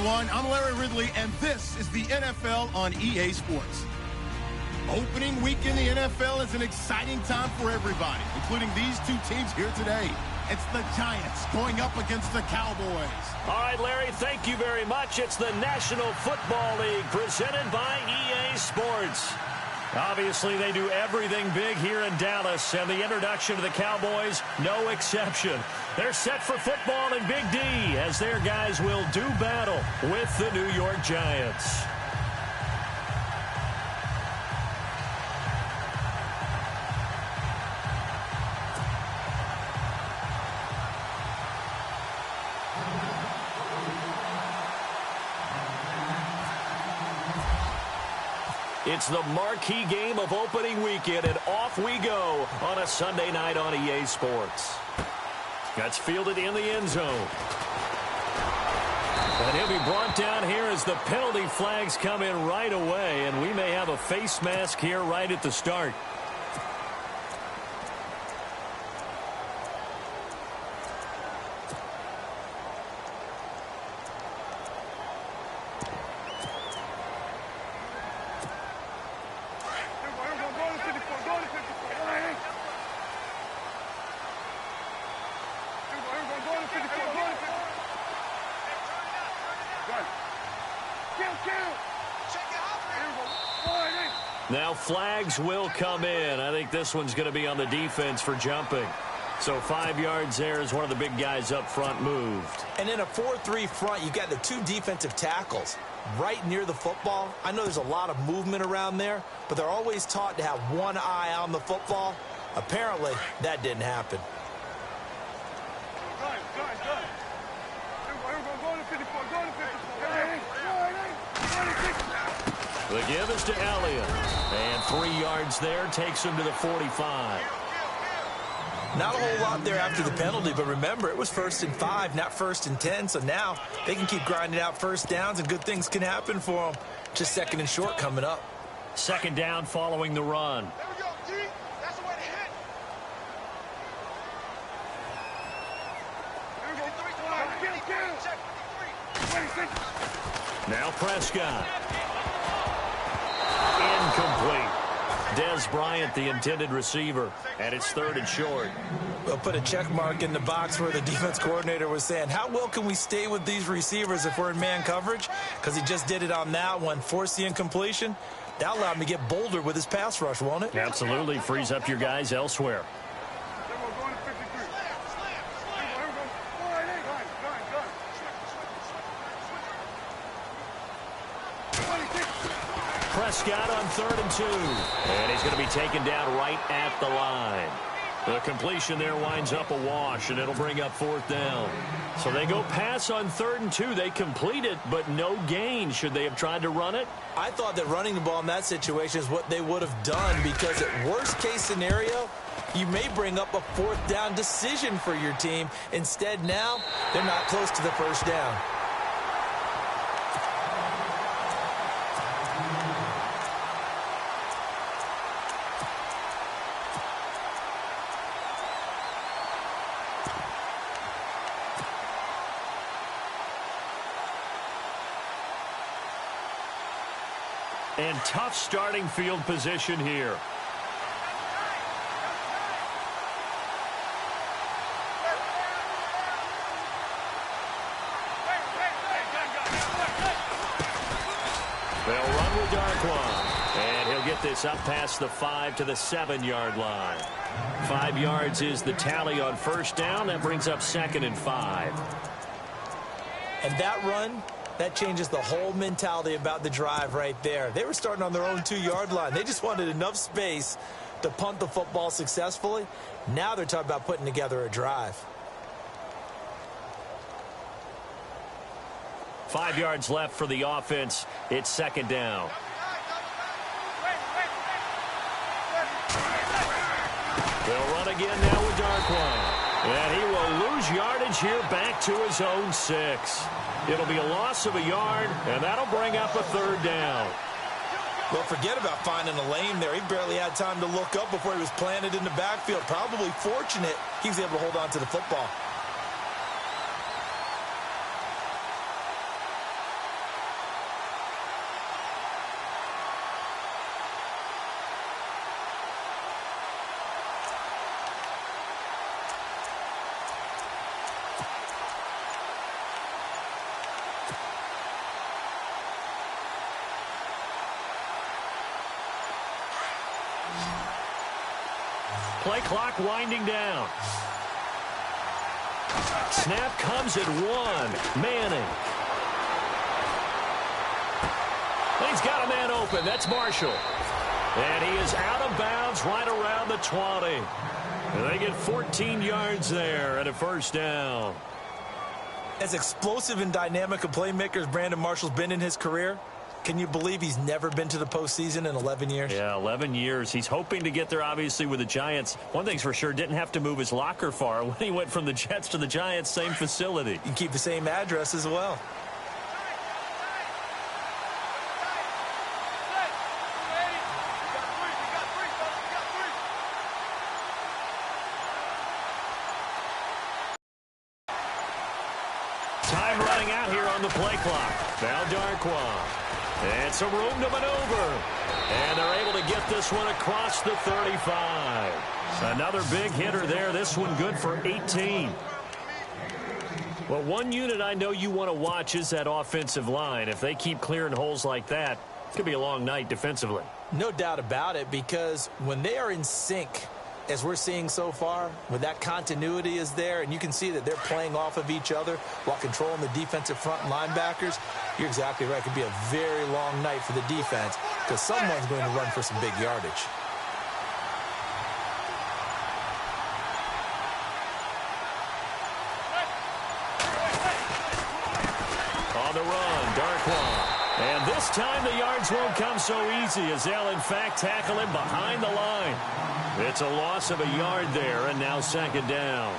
everyone. I'm Larry Ridley, and this is the NFL on EA Sports. Opening week in the NFL is an exciting time for everybody, including these two teams here today. It's the Giants going up against the Cowboys. All right, Larry, thank you very much. It's the National Football League presented by EA Sports. Obviously, they do everything big here in Dallas, and the introduction to the Cowboys, no exception. They're set for football in Big D as their guys will do battle with the New York Giants. It's the marquee game of opening weekend, and off we go on a Sunday night on EA Sports. That's fielded in the end zone. And he'll be brought down here as the penalty flags come in right away, and we may have a face mask here right at the start. Now flags will come in. I think this one's going to be on the defense for jumping. So 5 yards there as one of the big guys up front moved. And in a 4-3 front, you've got the two defensive tackles right near the football. I know there's a lot of movement around there, but they're always taught to have one eye on the football. Apparently, that didn't happen. The give is to Elliott. And 3 yards there takes him to the 45. Not a whole lot there after the penalty, but remember, it was 1st and 5, not 1st and 10. So now they can keep grinding out first downs, and good things can happen for them. Just 2nd and short coming up. 2nd down following the run. There we go, D. That's the way to hit. There we go. Now Prescott. Incomplete. Des Bryant, the intended receiver, and it's 3rd and short. We'll put a check mark in the box where the defense coordinator was saying, how well can we stay with these receivers if we're in man coverage? Because he just did it on that one, forced the incompletion. That allowed him to get bolder with his pass rush, won't it? Absolutely. Frees up your guys elsewhere. Prescott on 3rd and 2. And he's going to be taken down right at the line. The completion there winds up a wash, and it'll bring up 4th down. So they go pass on 3rd and 2. They complete it, but no gain. Should they have tried to run it? I thought that running the ball in that situation is what they would have done, because at worst case scenario, you may bring up a 4th down decision for your team. Instead, now, they're not close to the 1st down. And tough starting field position here. They'll run with Darquan. And he'll get this up past the 5 to the 7-yard line. 5 yards is the tally on 1st down. That brings up 2nd and 5. And that run, that changes the whole mentality about the drive right there. They were starting on their own 2-yard line. They just wanted enough space to punt the football successfully. Now they're talking about putting together a drive. 5 yards left for the offense. It's 2nd down. They'll run again now with Darquan. And he will lose yardage here back to his own 6. It'll be a loss of a yard, and that'll bring up a 3rd down. Well, forget about finding a lane there. He barely had time to look up before he was planted in the backfield. Probably fortunate he was able to hold on to the football. Play clock winding down. Snap comes at 1. Manning. He's got a man open. That's Marshall. And he is out of bounds right around the 20. And they get 14 yards there and a first down. As explosive and dynamic a playmaker as Brandon Marshall's been in his career, can you believe he's never been to the postseason in 11 years? Yeah, 11 years. He's hoping to get there, obviously, with the Giants. One thing's for sure, didn't have to move his locker far when he went from the Jets to the Giants, same facility. You can keep the same address as well. Time running out here on the play clock. Now Darquan. And some room to maneuver. And they're able to get this one across the 35. Another big hitter there. This one good for 18. Well, one unit I know you want to watch is that offensive line. If they keep clearing holes like that, it could be a long night defensively. No doubt about it, because when they are in sync, as we're seeing so far, when that continuity is there, and you can see that they're playing off of each other while controlling the defensive front linebackers, you're exactly right. It could be a very long night for the defense because someone's going to run for some big yardage. On the run, Darquan. And this time the yards won't come so easy as they'll, in fact, tackle him behind the line. It's a loss of a yard there, and now second down.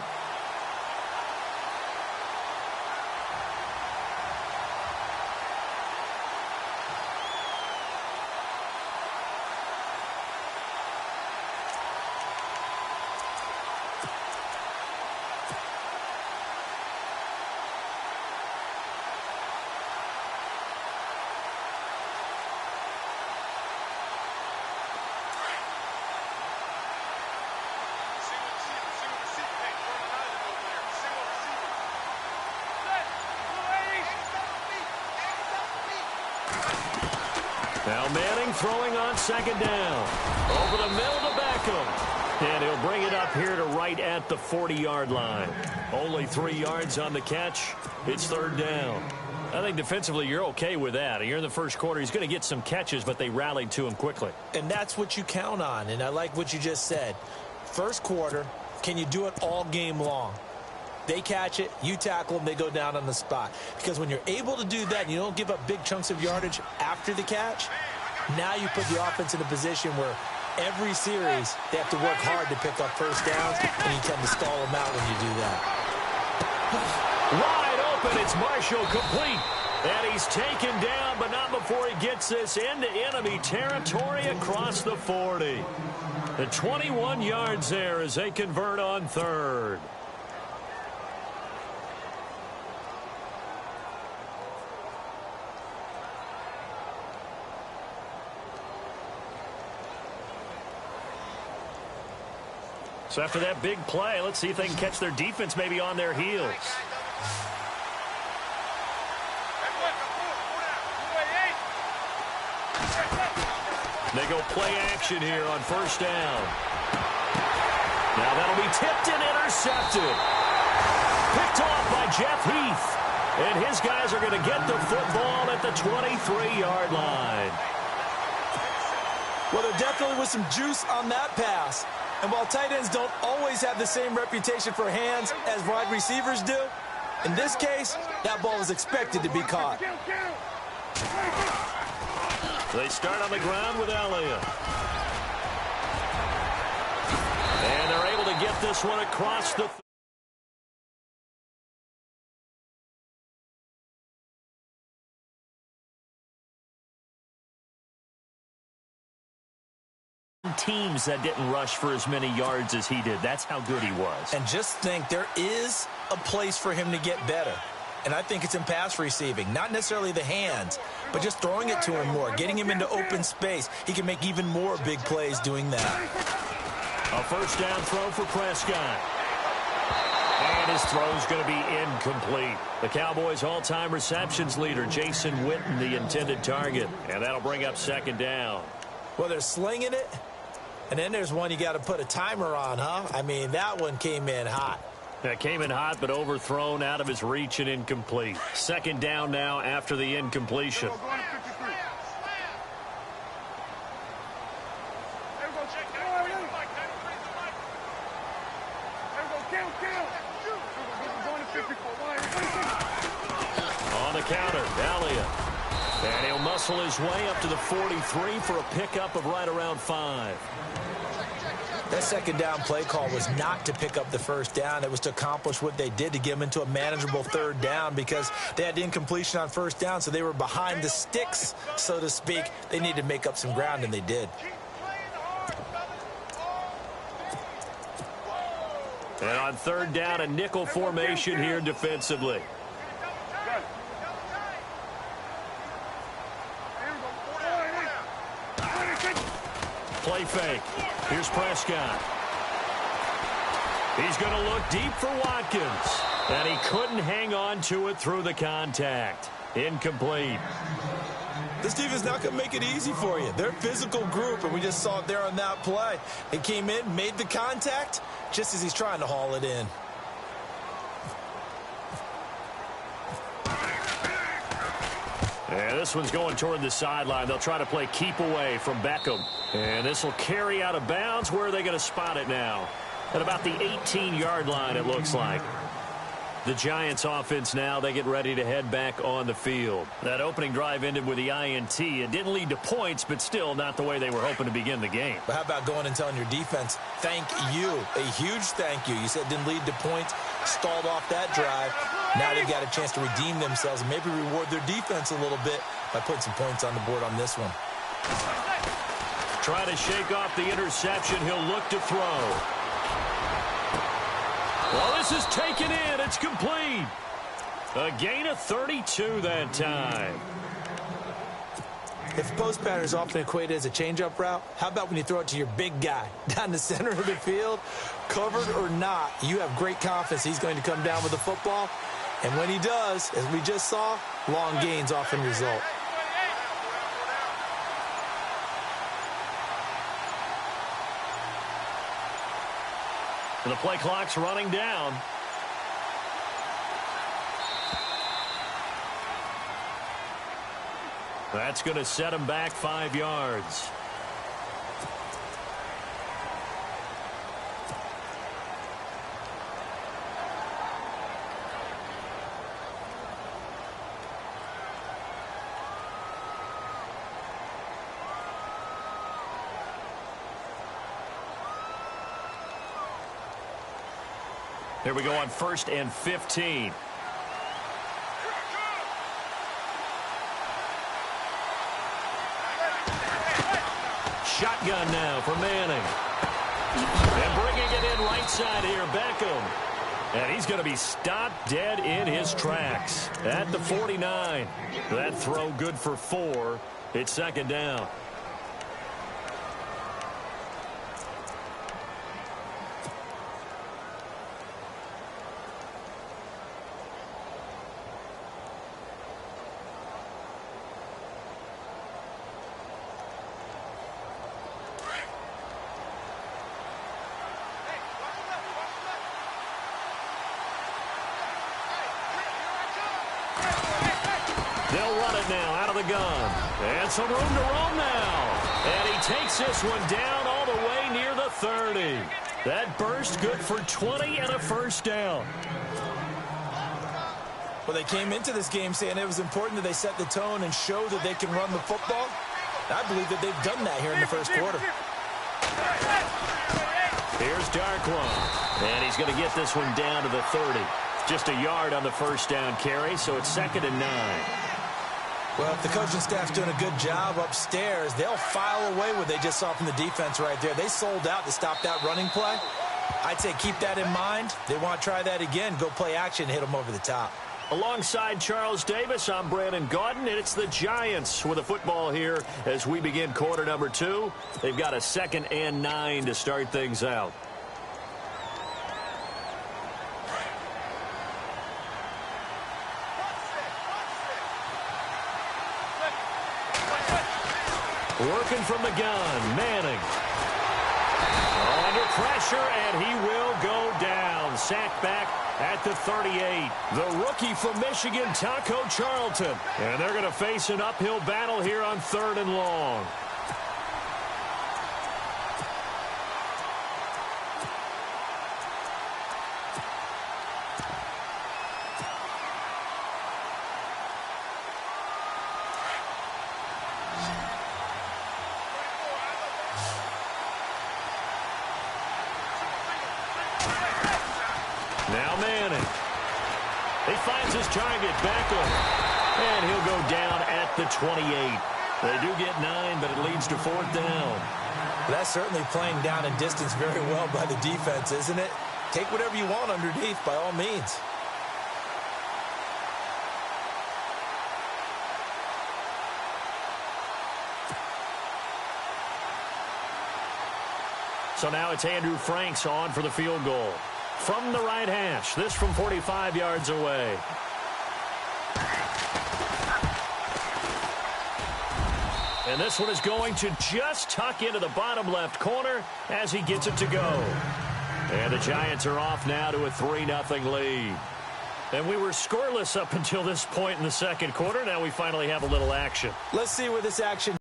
Now Manning throwing on second down. Over the middle to Beckham. And he'll bring it up here to right at the 40-yard line. Only 3 yards on the catch. It's third down. I think defensively you're okay with that. Here in the first quarter, he's going to get some catches, but they rallied to him quickly. And that's what you count on, and I like what you just said. First quarter, can you do it all game long? They catch it, you tackle them, they go down on the spot. Because when you're able to do that and you don't give up big chunks of yardage after the catch, now you put the offense in a position where every series they have to work hard to pick up first downs, and you tend to stall them out when you do that. Wide open, it's Marshall complete. And he's taken down, but not before he gets this into enemy territory across the 40. The 21 yards there as they convert on third. So after that big play, let's see if they can catch their defense maybe on their heels. They go play action here on first down. Now that'll be tipped and intercepted. Picked off by Jeff Heath. And his guys are going to get the football at the 23-yard line. Well, there definitely was some juice on that pass. And while tight ends don't always have the same reputation for hands as wide receivers do, in this case, that ball was expected to be caught. They start on the ground with Elliott. And they're able to get this one across the teams that didn't rush for as many yards as he did. That's how good he was. And just think, there is a place for him to get better. And I think it's in pass receiving. Not necessarily the hands, but just throwing it to him more, getting him into open space. He can make even more big plays doing that. A first down throw for Prescott. And his throw's going to be incomplete. The Cowboys' all-time receptions leader, Jason Witten, the intended target. And that'll bring up second down. Well, they're slinging it, And then there's one you got to put a timer on, huh? I mean, that one came in hot. That came in hot, but overthrown, out of his reach and incomplete. Second down now after the incompletion. On the counter, Elliott. And he'll muscle his way up to the 43 for a pickup of right around 5. That second down play call was not to pick up the first down. It was to accomplish what they did, to get them into a manageable third down, because they had incompletion on first down, so they were behind the sticks, so to speak. They needed to make up some ground, and they did. And on third down, a nickel formation here defensively. Play fake. Here's Prescott. He's going to look deep for Watkins. And he couldn't hang on to it through the contact. Incomplete. This defense not going to make it easy for you. They're a physical group, and we just saw it there on that play. They came in, made the contact, just as he's trying to haul it in. And this one's going toward the sideline. They'll try to play keep away from Beckham. And this will carry out of bounds. Where are they going to spot it now? At about the 18-yard line, it looks like. The Giants offense now, they get ready to head back on the field. That opening drive ended with the INT. It didn't lead to points, but still not the way they were hoping to begin the game. But how about going and telling your defense, thank you, a huge thank you. You said it didn't lead to points, stalled off that drive. Now they've got a chance to redeem themselves and maybe reward their defense a little bit by putting some points on the board on this one. Try to shake off the interception. He'll look to throw. Well, this is taken in. It's complete. A gain of 32 that time. If post pattern is often equated as a change-up route, how about when you throw it to your big guy down the center of the field? Covered or not, you have great confidence he's going to come down with the football. And when he does, as we just saw, long gains often result. And the play clock's running down. That's going to set him back 5 yards. Here we go on 1st and 15. Shotgun now for Manning. And bringing it in right side here, Beckham. And he's going to be stopped dead in his tracks at the 49. That throw good for 4. It's second down. They'll run it now out of the gun. And some room to roam now. And he takes this one down all the way near the 30. That burst good for 20 and a first down. Well, they came into this game saying it was important that they set the tone and show that they can run the football. I believe that they've done that here in the first quarter. Here's Darkwa. And he's going to get this one down to the 30. Just a yard on the first down carry, so it's 2nd and 9. Well, if the coaching staff's doing a good job upstairs, they'll file away what they just saw from the defense right there. They sold out to stop that running play. I'd say keep that in mind. They want to try that again, go play action, hit them over the top. Alongside Charles Davis, I'm Brandon Gaudin, and it's the Giants with the football here as we begin quarter number 2. They've got a 2nd and 9 to start things out. Working from the gun, Manning. Under pressure, and he will go down. Sacked back at the 38. The rookie from Michigan, Taco Charlton. And they're going to face an uphill battle here on 3rd and long. Now Manning. He finds his target, Beckham. And he'll go down at the 28. They do get 9, but it leads to 4th down. That's certainly playing down and distance very well by the defense, isn't it? Take whatever you want underneath, by all means. So now it's Andrew Franks on for the field goal. From the right hash, this from 45 yards away. And this one is going to just tuck into the bottom left corner as he gets it to go. And the Giants are off now to a 3-0 lead. And we were scoreless up until this point in the second quarter. Now we finally have a little action. Let's see where this action.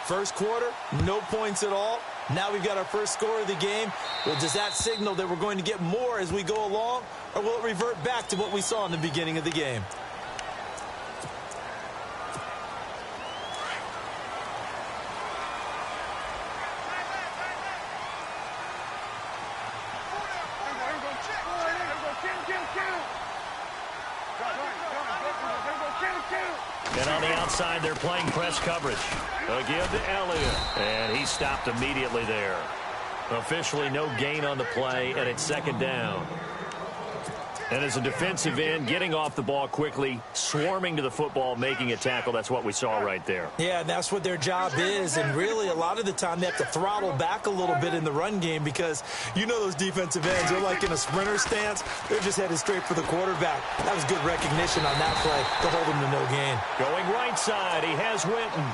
First quarter, no points at all. Now we've got our first score of the game. Well, does that signal that we're going to get more as we go along, or will it revert back to what we saw in the beginning of the game? And on the outside, they're playing press coverage. Again to Elliott. And he stopped immediately there. Officially no gain on the play, and it's 2nd down. And as a defensive end, getting off the ball quickly, swarming to the football, making a tackle, that's what we saw right there. Yeah, and that's what their job is. And really, a lot of the time, they have to throttle back a little bit in the run game because you know those defensive ends, they're like in a sprinter stance. They're just headed straight for the quarterback. That was good recognition on that play to hold him to no gain. Going right side, he has Witten.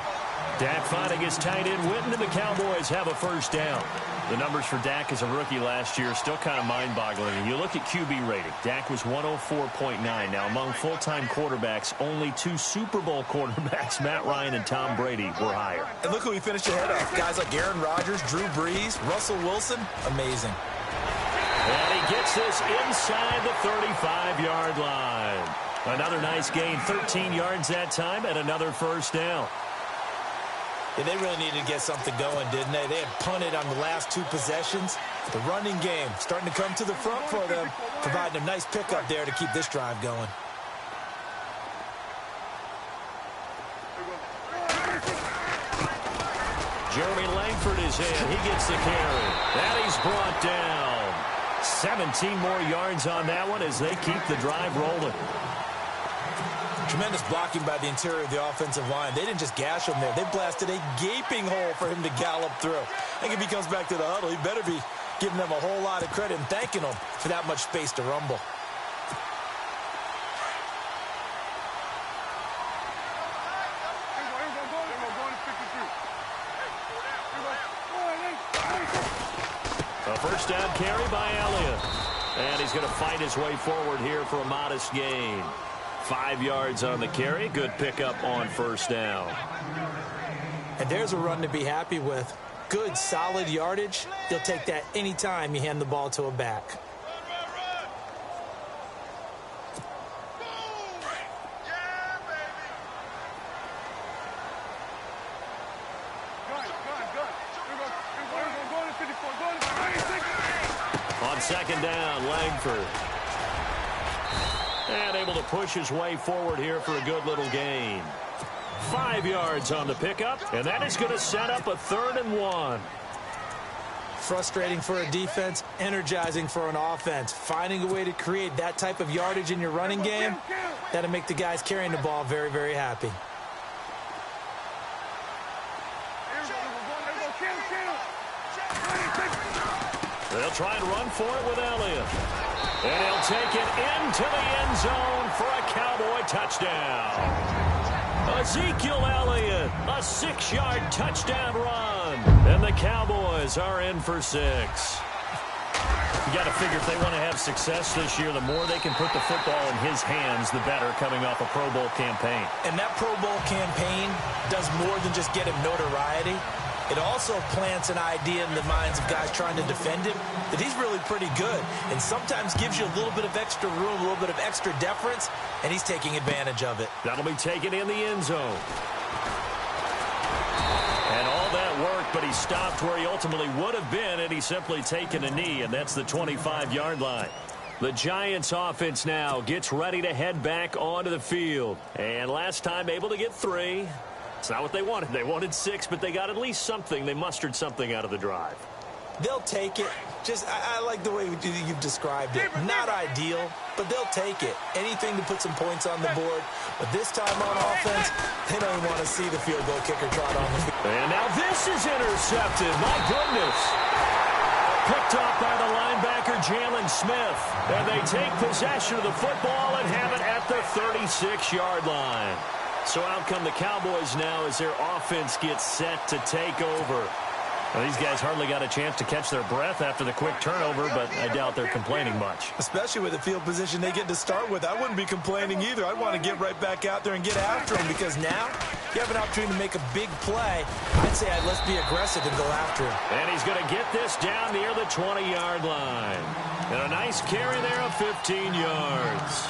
Dak finding his tight end Witten, and the Cowboys have a 1st down. The numbers for Dak as a rookie last year still kind of mind-boggling. And you look at QB rating. Dak was 104.9. Now, among full-time quarterbacks, only 2 Super Bowl quarterbacks, Matt Ryan and Tom Brady, were higher. And look who he finished ahead of. Guys like Aaron Rodgers, Drew Brees, Russell Wilson. Amazing. And he gets this inside the 35-yard line. Another nice gain, 13 yards that time, and another 1st down. Yeah, they really needed to get something going, didn't they? They had punted on the last 2 possessions. The running game starting to come to the front for them, providing a nice pickup there to keep this drive going. Jeremy Langford is in. He gets the carry. And he's brought down. 17 more yards on that one as they keep the drive rolling. Tremendous blocking by the interior of the offensive line. They didn't just gash him there. They blasted a gaping hole for him to gallop through. I think if he comes back to the huddle, he better be giving them a whole lot of credit and thanking them for that much space to rumble. A 1st down carry by Elliott. And he's going to fight his way forward here for a modest gain. 5 yards on the carry. Good pickup on 1st down. And there's a run to be happy with. Good, solid yardage. You'll take that anytime you hand the ball to a back. On 2nd down, Langford. And able to push his way forward here for a good little gain. 5 yards on the pickup, and that is going to set up a 3rd and 1. Frustrating for a defense, energizing for an offense. Finding a way to create that type of yardage in your running game, that'll make the guys carrying the ball very, very happy. They'll try and run for it with Elliott. And he'll take it into the end zone for a Cowboy touchdown. Ezekiel Elliott, a 6-yard touchdown run. And the Cowboys are in for 6. You got to figure if they want to have success this year, the more they can put the football in his hands, the better, coming off a Pro Bowl campaign. And that Pro Bowl campaign does more than just get him notoriety. It also plants an idea in the minds of guys trying to defend him that he's really pretty good, and sometimes gives you a little bit of extra room, a little bit of extra deference, and he's taking advantage of it. That'll be taken in the end zone. And all that worked, but he stopped where he ultimately would have been, and he's simply taken a knee, and that's the 25-yard line. The Giants offense now gets ready to head back onto the field. And last time able to get 3. It's not what they wanted. They wanted 6, but they got at least something. They mustered something out of the drive. They'll take it. I like the way you've described it. Not ideal, but they'll take it. Anything to put some points on the board. But this time on offense, they don't even want to see the field goal kicker trot on the field. And now this is intercepted. My goodness. Picked off by the linebacker, Jalen Smith. And they take possession of the football and have it at the 36-yard line. So out come the Cowboys now as their offense gets set to take over. Well, these guys hardly got a chance to catch their breath after the quick turnover, but I doubt they're complaining much. Especially with the field position they get to start with. I wouldn't be complaining either. I want to get right back out there and get after them, because now you have an opportunity to make a big play. I'd say let's be aggressive and go after him. And he's going to get this down near the 20-yard line. And a nice carry there of 15 yards.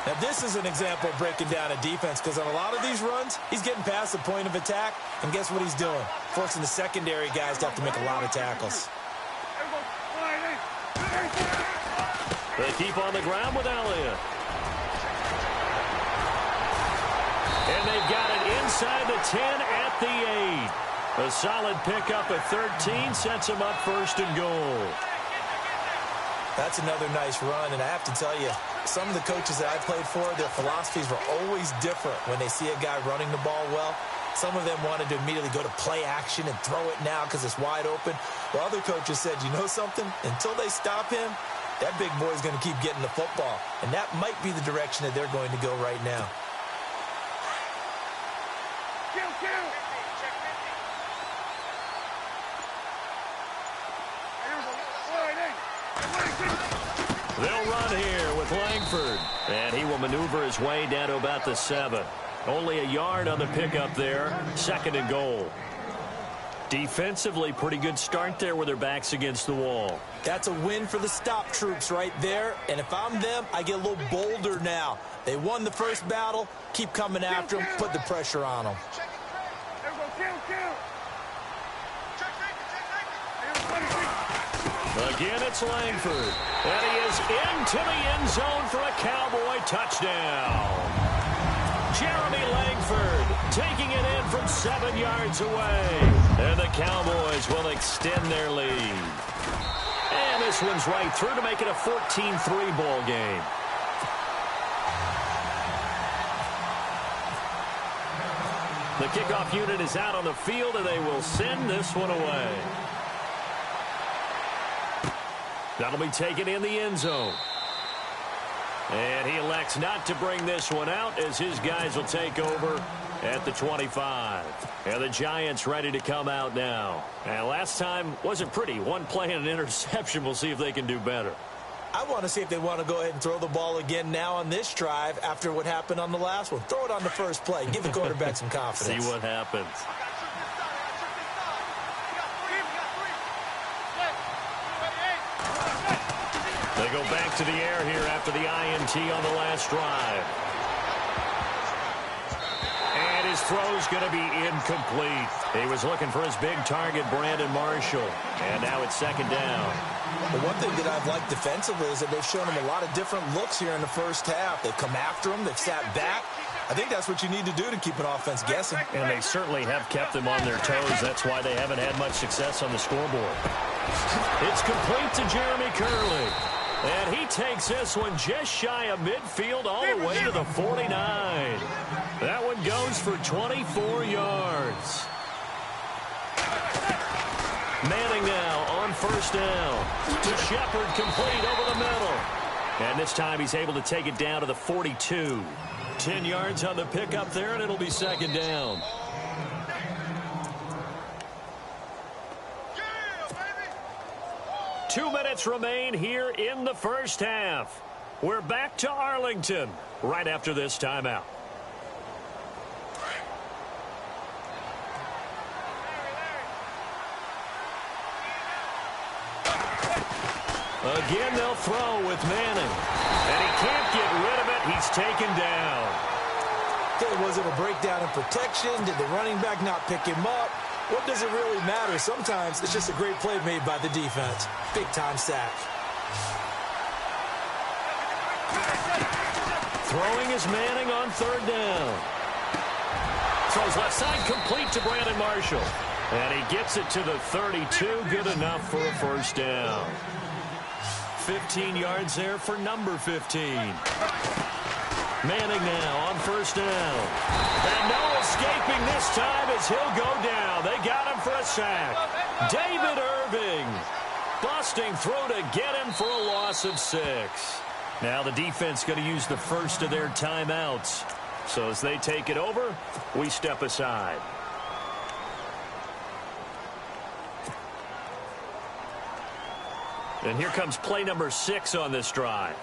Now, this is an example of breaking down a defense, because on a lot of these runs, he's getting past the point of attack, and guess what he's doing? Forcing the secondary guys to have to make a lot of tackles. They keep on the ground with Elliott. And they've got it inside the 10 at the 8. A solid pickup at 13 sets them up 1st and goal. That's another nice run, and I have to tell you, some of the coaches that I played for, their philosophies were always different when they see a guy running the ball well. Some of them wanted to immediately go to play action and throw it now because it's wide open. While other coaches said, you know something? Until they stop him, that big boy's going to keep getting the football. And that might be the direction that they're going to go right now. They'll run here with Langford. And he will maneuver his way down to about the 7. Only a yard on the pickup there. 2nd and goal. Defensively, pretty good start there with their backs against the wall. That's a win for the stop troops right there. And if I'm them, I get a little bolder now. They won the first battle. Keep coming after them. Put the pressure on them. Again, it's Langford. And he is into the end zone for a Cowboy touchdown. Jeremy Langford taking it in from 7 yards away. And the Cowboys will extend their lead. And this one's right through to make it a 14-3 ball game. The kickoff unit is out on the field, and they will send this one away. That'll be taken in the end zone. And he elects not to bring this one out as his guys will take over at the 25. And the Giants ready to come out now. And last time wasn't pretty. One play and an interception. We'll see if they can do better. I want to see if they want to go ahead and throw the ball again now on this drive after what happened on the last one. Throw it on the first play. Give the quarterback some confidence. See what happens. They go back to the air here after the INT on the last drive. And his throw's going to be incomplete. He was looking for his big target, Brandon Marshall. And now it's 2nd down. But one thing that I've liked defensively is that they've shown him a lot of different looks here in the first half. They've come after him. They've sat back. I think that's what you need to do to keep an offense guessing. And they certainly have kept them on their toes. That's why they haven't had much success on the scoreboard. It's complete to Jeremy Curley. And he takes this one just shy of midfield all the way to the 49. That one goes for 24 yards. Manning now on 1st down. To Shepard, complete over the middle. And this time he's able to take it down to the 42. 10 yards on the pickup there, and it'll be second down. Yeah, baby. 2 minutes remain here in the first half. We're back to Arlington right after this timeout. Again, they'll throw with Manning. And he can't get rid of it. He's taken down. Okay, was it a breakdown in protection? Did the running back not pick him up? What does it really matter? Sometimes it's just a great play made by the defense. Big-time sack. Throwing is Manning on third down. Throws left side, complete to Brandon Marshall. And he gets it to the 32. Good enough for a first down. 15 yards there for number 15. Manning now on first down. And no escaping this time as he'll go down. They got him for a sack. David Irving busting through to get him for a loss of 6. Now the defense going to use the first of their timeouts. So as they take it over, we step aside. And here comes play number 6 on this drive.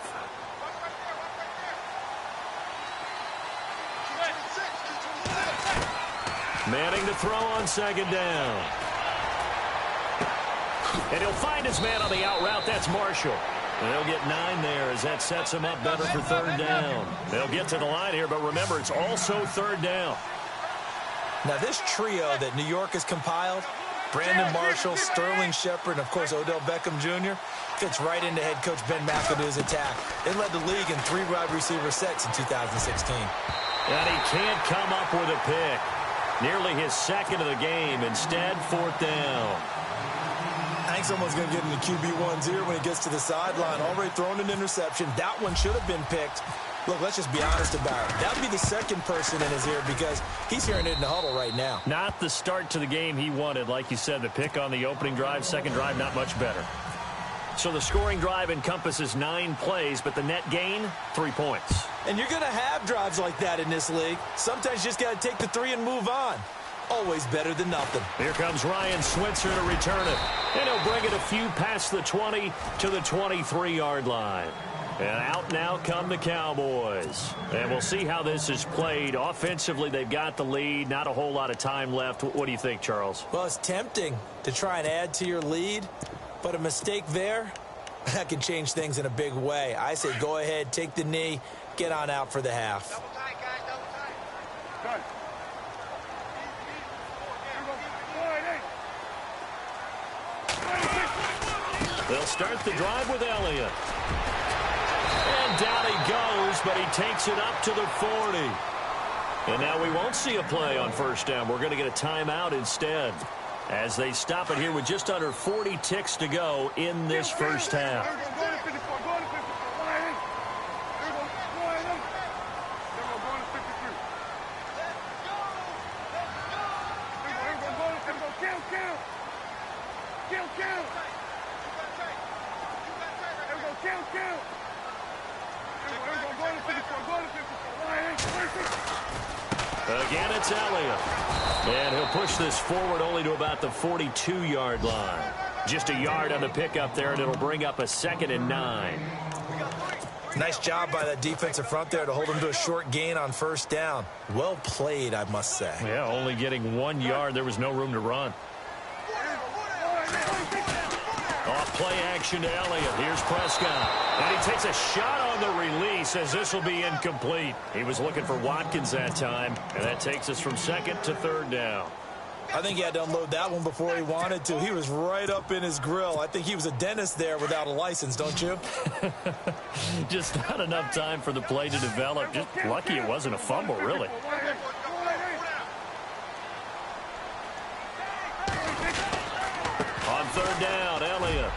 Manning to throw on second down. And he'll find his man on the out route. That's Marshall. And they'll get 9 there as that sets him up better for third down. They'll get to the line here, but remember, it's also third down. Now, this trio that New York has compiled, Brandon Marshall, Sterling Shepard, and, of course, Odell Beckham Jr., fits right into head coach Ben McAdoo's attack. They led the league in 3 wide receiver sets in 2016. And he can't come up with a pick. Nearly his second of the game. Instead, fourth down. I think someone's going to get in the QB1's ear when he gets to the sideline. Already thrown an interception. That one should have been picked. Look, let's just be honest about it. That would be the second person in his ear because he's hearing it in the huddle right now. Not the start to the game he wanted. Like you said, the pick on the opening drive, second drive, not much better. So the scoring drive encompasses 9 plays, but the net gain, 3 points. And you're going to have drives like that in this league. Sometimes you just got to take the 3 and move on. Always better than nothing. Here comes Ryan Switzer to return it. And he'll bring it a few past the 20 to the 23-yard line. And out now come the Cowboys. And we'll see how this is played. Offensively, they've got the lead. Not a whole lot of time left. What do you think, Charles? Well, it's tempting to try and add to your lead. But a mistake there, that can change things in a big way. I say go ahead, take the knee, get on out for the half. Double tight, guys, double tight. Good. They'll start the drive with Elliott. And down he goes, but he takes it up to the 40. And now we won't see a play on first down. We're going to get a timeout instead as they stop it here with just under 40 ticks to go in this first half. Again, it's Elliott. And he'll push this forward only to about the 42-yard line. Just a yard on the pickup there, and it'll bring up a 2nd and 9. Nice job by that defensive front there to hold him to a short gain on first down. Well played, I must say. Yeah, only getting 1 yard. There was no room to run. Off play action to Elliott. Here's Prescott. And he takes a shot on the release as this will be incomplete. He was looking for Watkins that time, and that takes us from 2nd to 3rd down. I think he had to unload that one before he wanted to. He was right up in his grill. I think he was a dentist there without a license, don't you? Just not enough time for the play to develop. Just lucky it wasn't a fumble, really. On 3rd down, Elliott.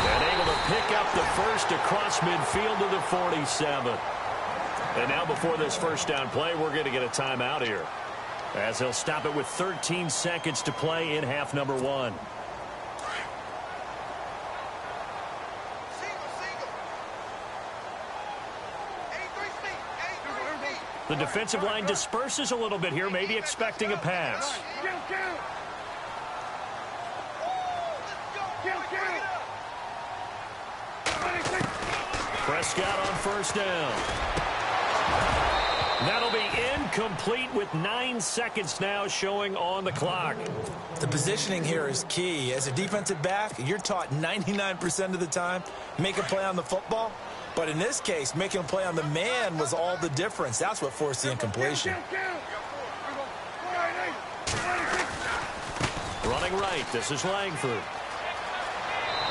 And able to pick up the first across midfield to the 47. And now before this first down play, we're going to get a timeout here, as he'll stop it with 13 seconds to play in half number 1. Single. 83 speed. 83 speed. The defensive line disperses a little bit here, maybe expecting a pass. Prescott on first down. That'll be incomplete with 9 seconds now showing on the clock. The positioning here is key. As a defensive back, you're taught 99% of the time, make a play on the football. But in this case, making a play on the man was all the difference. That's what forced the incompletion. Running right, this is Langford.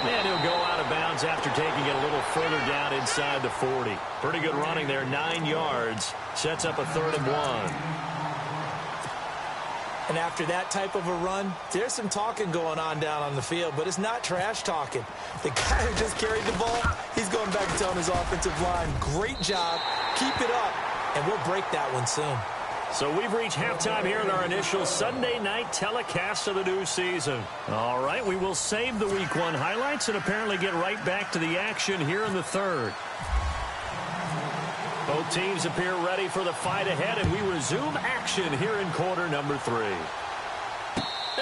And he'll go out of bounds after taking it a little further down inside the 40. Pretty good running there, 9 yards. Sets up a 3rd and 1. And after that type of a run, there's some talking going on down on the field, but it's not trash talking. The guy who just carried the ball, he's going back and telling his offensive line, great job, keep it up, and we'll break that one soon. So we've reached halftime here in our initial Sunday night telecast of the new season. All right, we will save the Week 1 highlights and apparently get right back to the action here in the 3rd. Both teams appear ready for the fight ahead, and we resume action here in quarter number 3.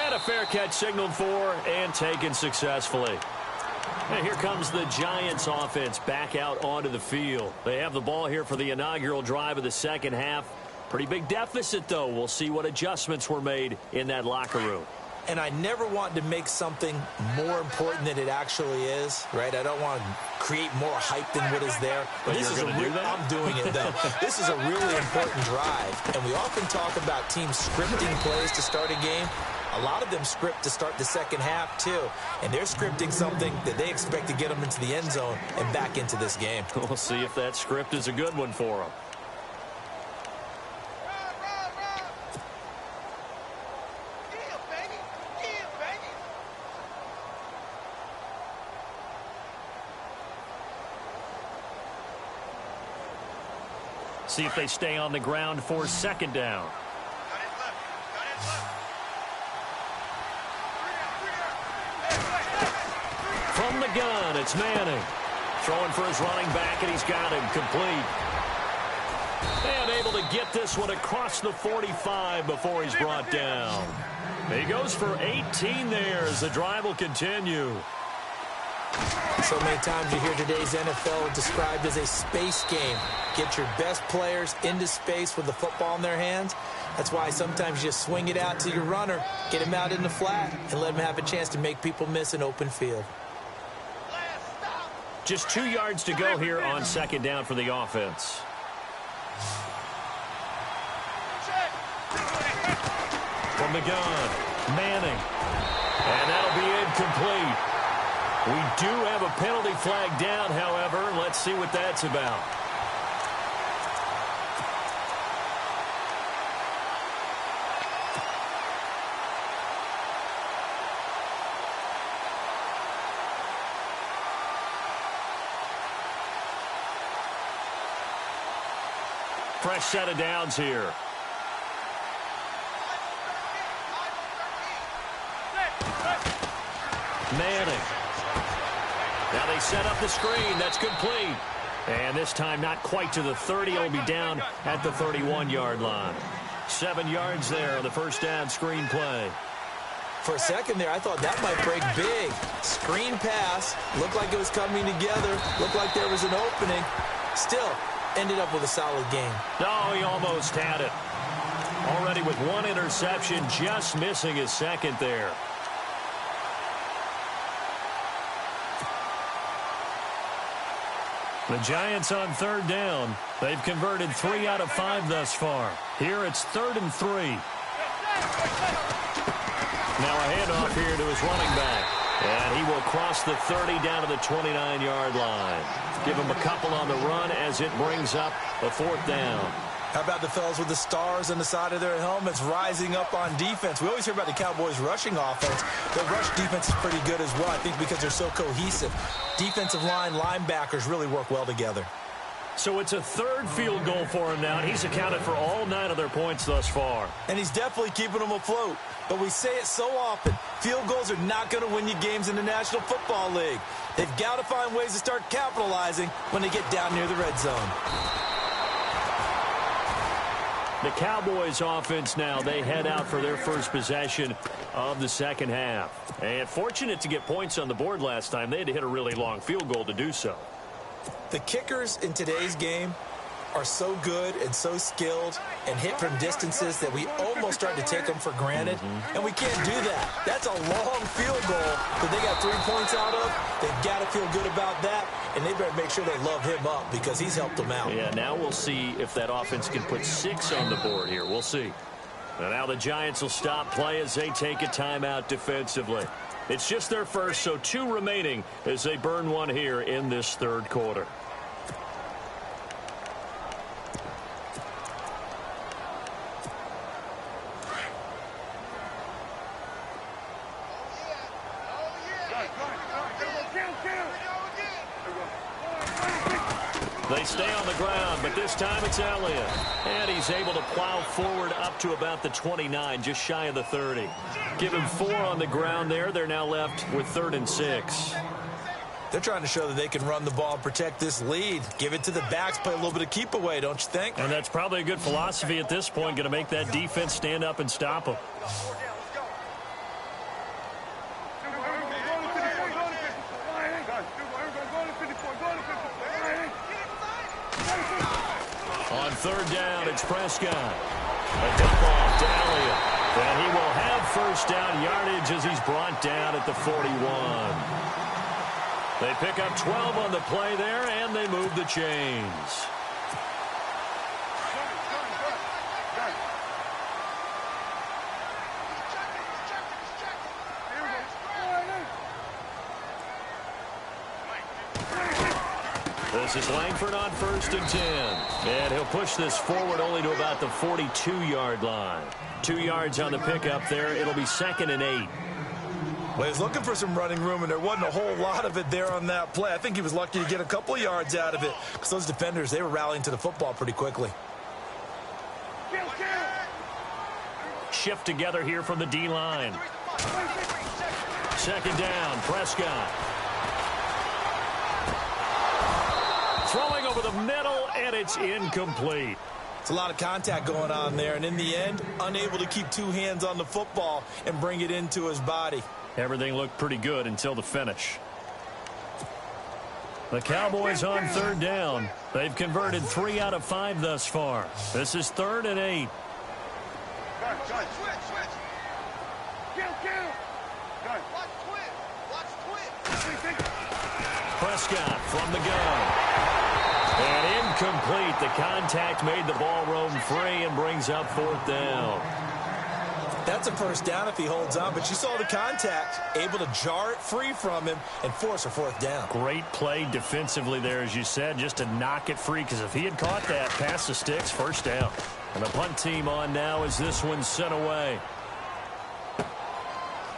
And a fair catch signaled for and taken successfully. And here comes the Giants offense back out onto the field. They have the ball here for the inaugural drive of the second half. Pretty big deficit, though. We'll see what adjustments were made in that locker room. And I never want to make something more important than it actually is, right? I don't want to create more hype than what is there. But this is I'm doing it, though. This is a really important drive. And we often talk about teams scripting plays to start a game. A lot of them script to start the second half, too. And they're scripting something that they expect to get them into the end zone and back into this game. We'll see if that script is a good one for them. See if they stay on the ground for second down. From the gun, it's Manning. Throwing for his running back, and he's got him complete. And able to get this one across the 45 before he's brought down. He goes for 18 there as the drive will continue. So many times you hear today's NFL described as a space game. Get your best players into space with the football in their hands. That's why sometimes you just swing it out to your runner, get him out in the flat, and let him have a chance to make people miss an open field. Just 2 yards to go here on second down for the offense. From the gun, Manning. And that'll be incomplete. We do have a penalty flag down, however. Let's see what that's about. Fresh set of downs here. Manning. Now they set up the screen. That's complete. And this time not quite to the 30. It'll be down at the 31-yard line. 7 yards there on the first down screen play. For a second there, I thought that might break big. Screen pass. Looked like it was coming together. Looked like there was an opening. Still ended up with a solid game. Oh, he almost had it. Already with 1 interception, just missing his second there. The Giants on third down. They've converted 3 out of 5 thus far. Here it's 3rd and 3. Now a handoff here to his running back. And he will cross the 30 down to the 29-yard line. Give him a couple on the run as it brings up a 4th down. How about the fellas with the stars on the side of their helmets rising up on defense? We always hear about the Cowboys' rushing offense. The rush defense is pretty good as well, I think, because they're so cohesive. Defensive line, linebackers really work well together. So it's a 3rd field goal for him now, and he's accounted for all 9 of their points thus far. And he's definitely keeping them afloat. But we say it so often, field goals are not going to win you games in the National Football League. They've got to find ways to start capitalizing when they get down near the red zone. The Cowboys offense now, they head out for their first possession of the second half. And fortunate to get points on the board last time. They had to hit a really long field goal to do so. The kickers in today's game are so good and so skilled and hit from distances that we almost start to take them for granted. And we can't do that. That's a long field goal that they got 3 points out of. They've got to feel good about that, and they better make sure they love him up because he's helped them out. Yeah, now we'll see if that offense can put 6 on the board here. We'll see. And now the Giants will stop play as they take a timeout defensively. It's just their first, so 2 remaining as they burn one here in this third quarter. They stay on the ground, but this time it's Elliott. And he's able to plow forward up to about the 29, just shy of the 30. Give him 4 on the ground there. They're now left with 3rd and 6. They're trying to show that they can run the ball and protect this lead. Give it to the backs, play a little bit of keep away, don't you think? And that's probably a good philosophy at this point, going to make that defense stand up and stop them. On 3rd down, it's Prescott. A dump off to Elliott. And he will have first down yardage as he's brought down at the 41. They pick up 12 on the play there, and they move the chains. This is Langford on 1st and 10. And he'll push this forward only to about the 42-yard line. 2 yards on the pickup there. It'll be 2nd and 8. Well, he's looking for some running room, and there wasn't a whole lot of it there on that play. I think he was lucky to get a couple of yards out of it because those defenders, they were rallying to the football pretty quickly. Shift together here from the D-line. 2nd down, Prescott. Throwing over the middle, and it's incomplete. It's a lot of contact going on there, and in the end, unable to keep 2 hands on the football and bring it into his body. Everything looked pretty good until the finish. The Cowboys on 3rd down. They've converted 3 out of 5 thus far. This is 3rd and 8. Prescott from the gun. And incomplete. The contact made the ball roam free and brings up 4th down. That's a first down if he holds on, but you saw the contact, able to jar it free from him and force a 4th down. Great play defensively there, as you said, just to knock it free, because if he had caught that past the sticks, first down. And the punt team on now as this one's sent away.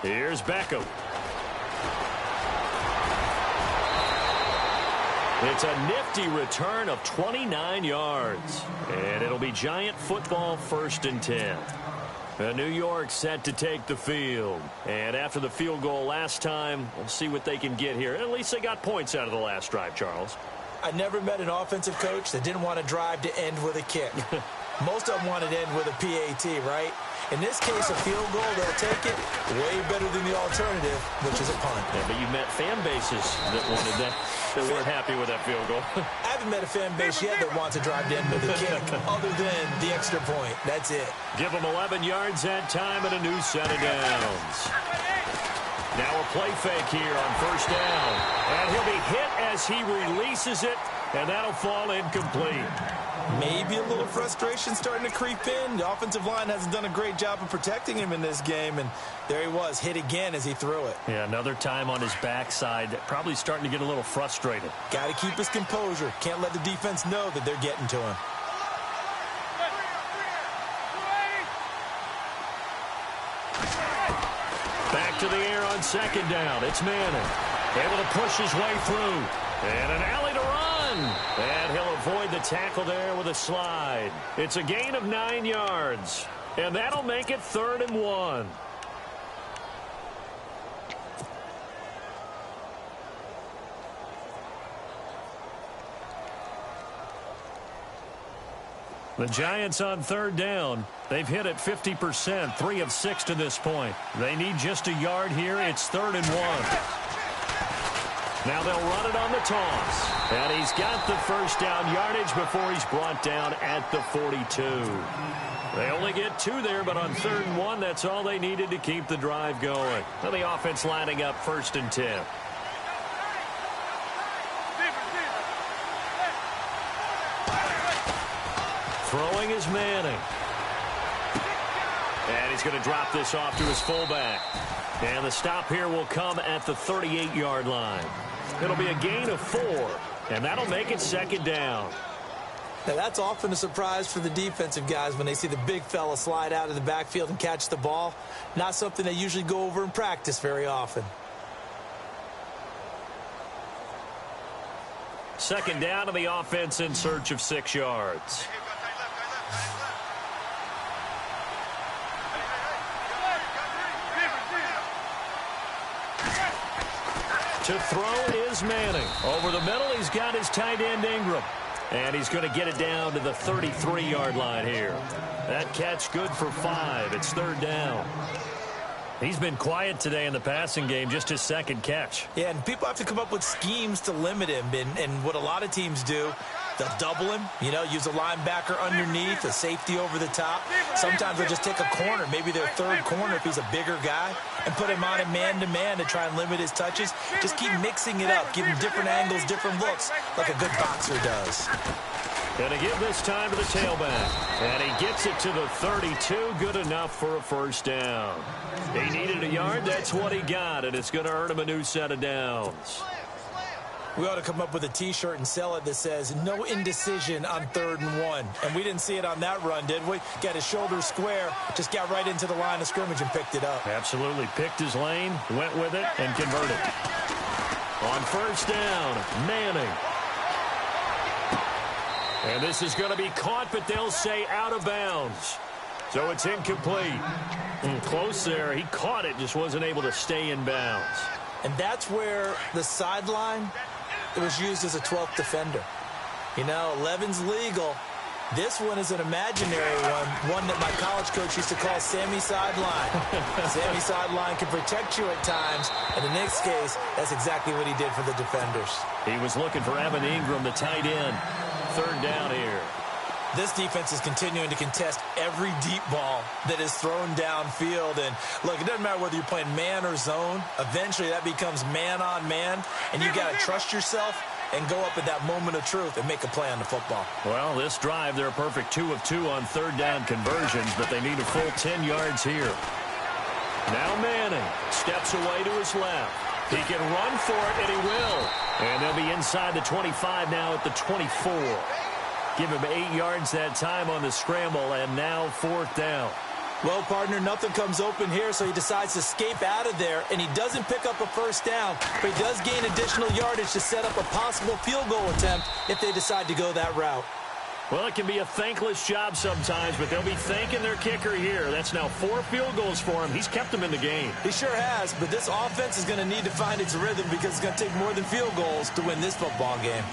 Here's Beckham. It's a nifty return of 29 yards. And it'll be Giant football 1st and 10. New York set to take the field. And after the field goal last time, we'll see what they can get here. At least they got points out of the last drive, Charles. I never met an offensive coach that didn't want to drive to end with a kick. Most of them wanted to end with a PAT, right? In this case, a field goal, they'll take it way better than the alternative, which is a punt. Yeah, but you've met fan bases that wanted that, that weren't happy with that field goal. I haven't met a fan base yet that wants to drive to end with a kick, other than the extra point. That's it. Give them 11 yards that time and a new set of downs. Now a play fake here on 1st down. And he'll be hit as he releases it, and that'll fall incomplete. Maybe a little frustration starting to creep in. The offensive line hasn't done a great job of protecting him in this game, and there he was, hit again as he threw it. Yeah, another time on his backside, probably starting to get a little frustrated. Got to keep his composure. Can't let the defense know that they're getting to him. Back to the air on 2nd down. It's Manning. Able to push his way through. And an alley to run. And he'll avoid the tackle there with a slide. It's a gain of 9 yards. And that'll make it 3rd and 1. The Giants on third down. They've hit it 50%, 3 of 6 to this point. They need just a yard here. It's 3rd and 1. Now they'll run it on the toss. And he's got the first down yardage before he's brought down at the 42. They only get 2 there, but on 3rd and 1, that's all they needed to keep the drive going. Now the offense lining up 1st and 10. Throwing is Manning. And he's going to drop this off to his fullback. And the stop here will come at the 38-yard line. It'll be a gain of 4, and that'll make it 2nd down. Now, that's often a surprise for the defensive guys when they see the big fella slide out of the backfield and catch the ball. Not something they usually go over in practice very often. 2nd down, and the offense in search of 6 yards. To throw is Manning. Over the middle, he's got his tight end Ingram. And he's going to get it down to the 33-yard line here. That catch good for 5. It's 3rd down. He's been quiet today in the passing game, just his 2nd catch. Yeah, and people have to come up with schemes to limit him. And what a lot of teams do, they'll double him, use a linebacker underneath, a safety over the top. Sometimes they'll just take a corner, maybe their 3rd corner if he's a bigger guy, and put him on a man-to-man to try and limit his touches. Just keep mixing it up, give him different angles, different looks, like a good boxer does. Going to give this time to the tailback. And he gets it to the 32. Good enough for a 1st down. He needed a yard. That's what he got. And it's going to earn him a new set of downs. We ought to come up with a T-shirt and sell it that says, no indecision on 3rd and 1. And we didn't see it on that run, did we? Got his shoulders square, just got right into the line of scrimmage and picked it up. Absolutely. Picked his lane, went with it, and converted. On 1st down, Manning. And this is going to be caught, but they'll say out of bounds. So it's incomplete. Close there. He caught it, just wasn't able to stay in bounds. And that's where the sideline, it was used as a 12th defender. 11's legal. This one is an imaginary one that my college coach used to call Sammy Sideline. Sammy Sideline can protect you at times, and in this case, that's exactly what he did for the defenders. He was looking for Evan Ingram, the tight end. 3rd down here. This defense is continuing to contest every deep ball that is thrown downfield. And, look, it doesn't matter whether you're playing man or zone. Eventually, that becomes man-on-man, and you've got to trust yourself and go up at that moment of truth and make a play on the football. Well, this drive, they're a perfect 2 of 2 on 3rd down conversions, but they need a full 10 yards here. Now Manning steps away to his left. He can run for it, and he will. And they'll be inside the 25 now at the 24. Give him 8 yards that time on the scramble, and now 4th down. Well, partner, nothing comes open here, so he decides to escape out of there, and he doesn't pick up a 1st down, but he does gain additional yardage to set up a possible field goal attempt if they decide to go that route. Well, it can be a thankless job sometimes, but they'll be thanking their kicker here. That's now 4 field goals for him. He's kept them in the game. He sure has, but this offense is going to need to find its rhythm because it's going to take more than field goals to win this football game.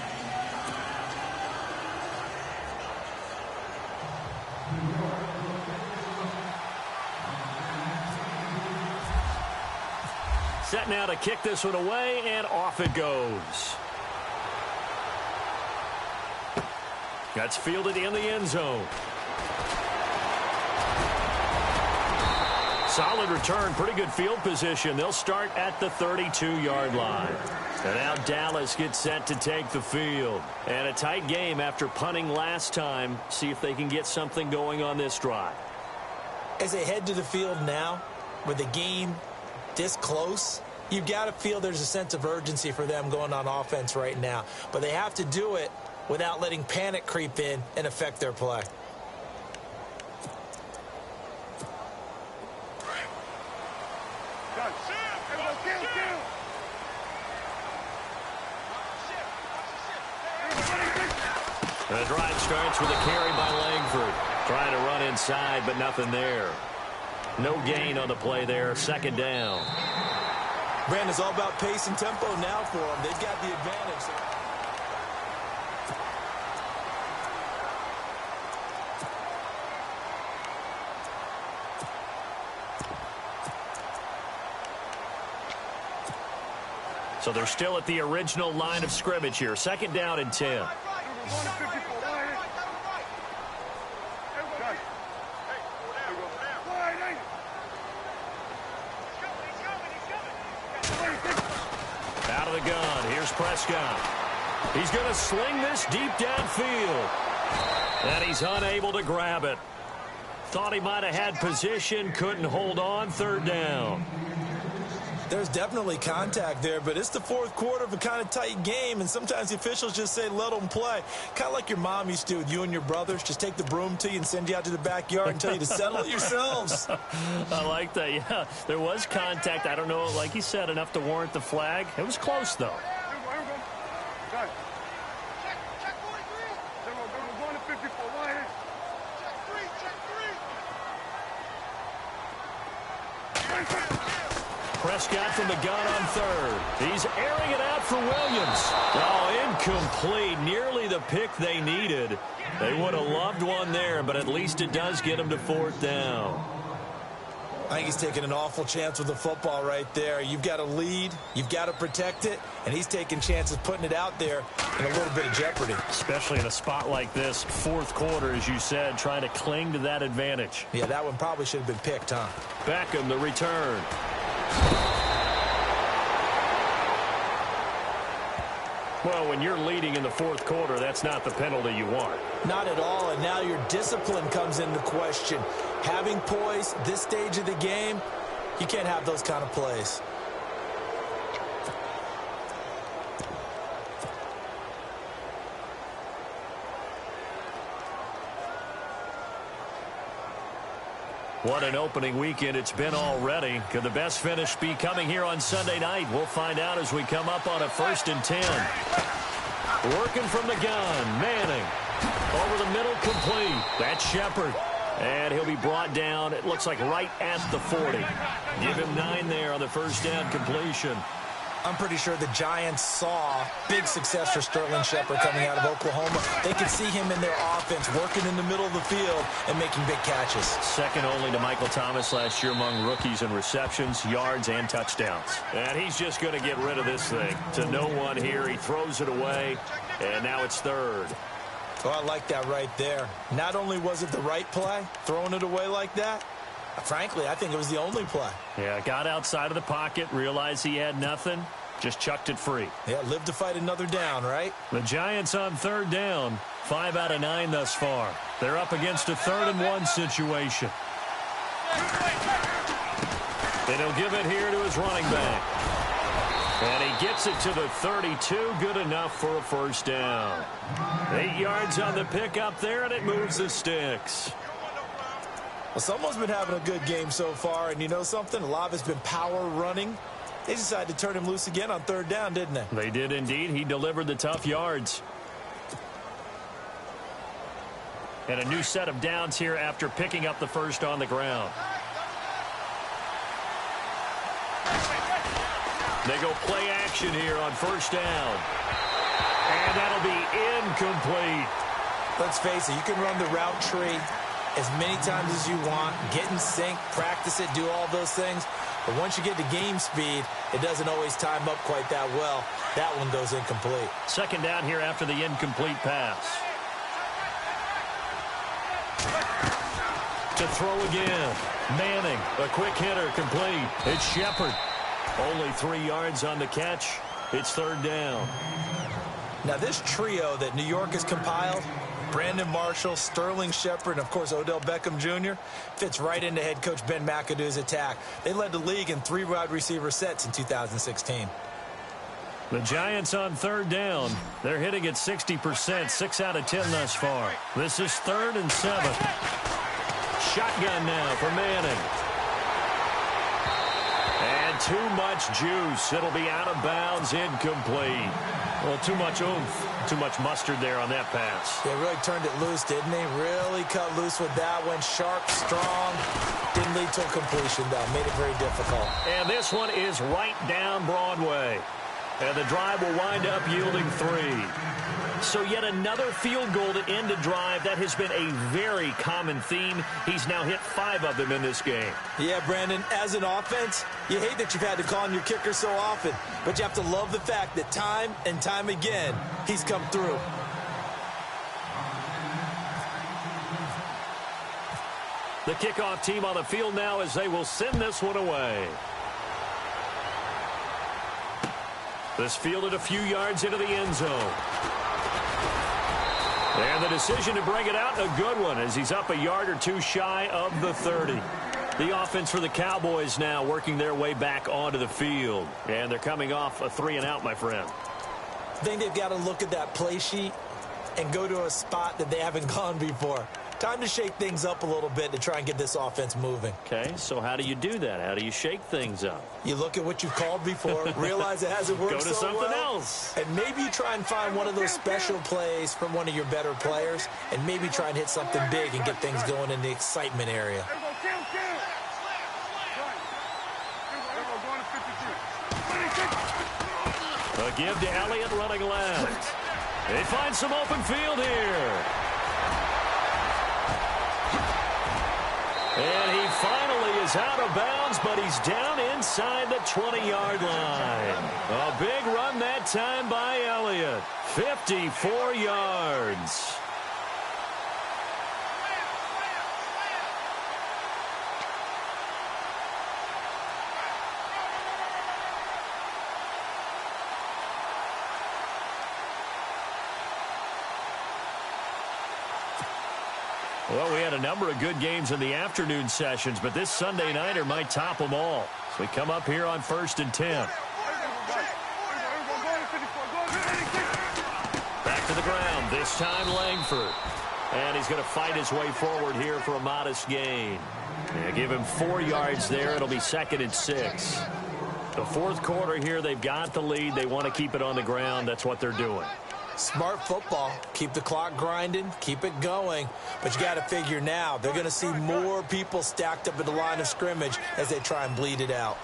Set now to kick this one away, and off it goes. That's fielded in the end zone. Solid return, pretty good field position. They'll start at the 32-yard line. And now Dallas gets set to take the field. And a tight game after punting last time. See if they can get something going on this drive. As they head to the field now, with the game this close, you've got to feel there's a sense of urgency for them going on offense right now. But they have to do it without letting panic creep in and affect their play. The drive starts with a carry by Langford. Trying to run inside, but nothing there. No gain on the play there. 2nd down. Brandon, it's all about pace and tempo now for them. They've got the advantage. So they're still at the original line of scrimmage here. Second down and 10. Out of the gun. Here's Prescott. He's going to sling this deep downfield. And he's unable to grab it. Thought he might have had position, couldn't hold on. Third down. There's definitely contact there, but it's the fourth quarter of a kind of tight game, and sometimes the officials just say let them play. Kind of like your mom used to do with you and your brothers. Just take the broom to you and send you out to the backyard and tell you to settle it yourselves. I like that, yeah. There was contact. I don't know, like you said, enough to warrant the flag. It was close, though. Prescott from the gun on third. He's airing it out for Williams. Oh, incomplete. Nearly the pick they needed. They would have loved one there, but at least it does get them to fourth down. I think he's taking an awful chance with the football right there. You've got to lead, you've got to protect it, and he's taking chances putting it out there in a little bit of jeopardy. Especially in a spot like this, fourth quarter, as you said, trying to cling to that advantage. Yeah, that one probably should have been picked, huh? Beckham, the return. Well, when you're leading in the fourth quarter, that's not the penalty you want. Not at all, and now your discipline comes into question. Having poise this stage of the game, you can't have those kind of plays. What an opening weekend it's been already. Could the best finish be coming here on Sunday night? We'll find out as we come up on a 1st and 10. Working from the gun, Manning. Over the middle, complete. That's Shepard. And he'll be brought down, it looks like right at the 40. Give him 9 there on the first down completion. I'm pretty sure the Giants saw big success for Sterling Shepard coming out of Oklahoma. They could see him in their offense working in the middle of the field and making big catches. Second only to Michael Thomas last year among rookies in receptions, yards, and touchdowns. And he's just going to get rid of this thing. To no one here, he throws it away, and now it's third. Oh, I like that right there. Not only was it the right play, throwing it away like that, frankly, I think it was the only play. Yeah, got outside of the pocket, realized he had nothing, just chucked it free. Yeah, live to fight another down, right? The Giants on third down, 5 out of 9 thus far. They're up against a 3rd and 1 situation. And he'll give it here to his running back. And he gets it to the 32, good enough for a first down. 8 yards on the pickup there, and it moves the sticks. Well, someone's been having a good game so far, and you know something? A lot of it's been power running. They decided to turn him loose again on third down, didn't they? They did indeed. He delivered the tough yards. And a new set of downs here after picking up the first on the ground. They go play action here on first down. And that'll be incomplete. Let's face it, you can run the route tree as many times as you want, get in sync, practice it, do all those things. But once you get to game speed, it doesn't always time up quite that well. That one goes incomplete. Second down here after the incomplete pass. To throw again. Manning, a quick hitter, complete. It's Shepard. Only 3 yards on the catch. It's third down. Now this trio that New York has compiled, Brandon Marshall, Sterling Shepard, and of course Odell Beckham Jr., fits right into head coach Ben McAdoo's attack. They led the league in 3 wide receiver sets in 2016. The Giants on third down. They're hitting at 60%, 6 out of 10 thus far. This is 3rd and 7. Shotgun now for Manning. And too much juice. It'll be out of bounds, incomplete. Well, too much oomph, too much mustard there on that pass. They really turned it loose, didn't they? Really cut loose with that one. Sharp, strong. Didn't lead to a completion, though. Made it very difficult. And this one is right down Broadway. And the drive will wind up yielding 3. So yet another field goal to end a drive. That has been a very common theme. He's now hit 5 of them in this game. Yeah, Brandon, as an offense, you hate that you've had to call on your kicker so often, but you have to love the fact that time and time again, he's come through. The kickoff team on the field now as they will send this one away. This fielded a few yards into the end zone. And the decision to bring it out, a good one, as he's up a yard or two shy of the 30. The offense for the Cowboys now working their way back onto the field. And they're coming off a 3-and-out, my friend. I think they've got to look at that play sheet and go to a spot that they haven't gone before. Time to shake things up a little bit to try and get this offense moving. Okay, so how do you do that? How do you shake things up? You look at what you've called before, realize it hasn't worked Go to so something well, else. and maybe you try and find one of those special plays from one of your better players, and maybe try and hit something big and get things going in the excitement area. A give to Elliott running left. They find some open field here. And he finally is out of bounds, but he's down inside the 20-yard line. A big run that time by Elliott. 54 yards. Well, we had a number of good games in the afternoon sessions, but this Sunday nighter might top them all. So we come up here on 1st and 10. Back to the ground, this time Langford. And he's going to fight his way forward here for a modest gain. Yeah, give him 4 yards there. It'll be 2nd and 6. The fourth quarter here, they've got the lead. They want to keep it on the ground. That's what they're doing. Smart football. Keep the clock grinding. Keep it going. But you got to figure now, they're going to see more people stacked up at the line of scrimmage as they try and bleed it out.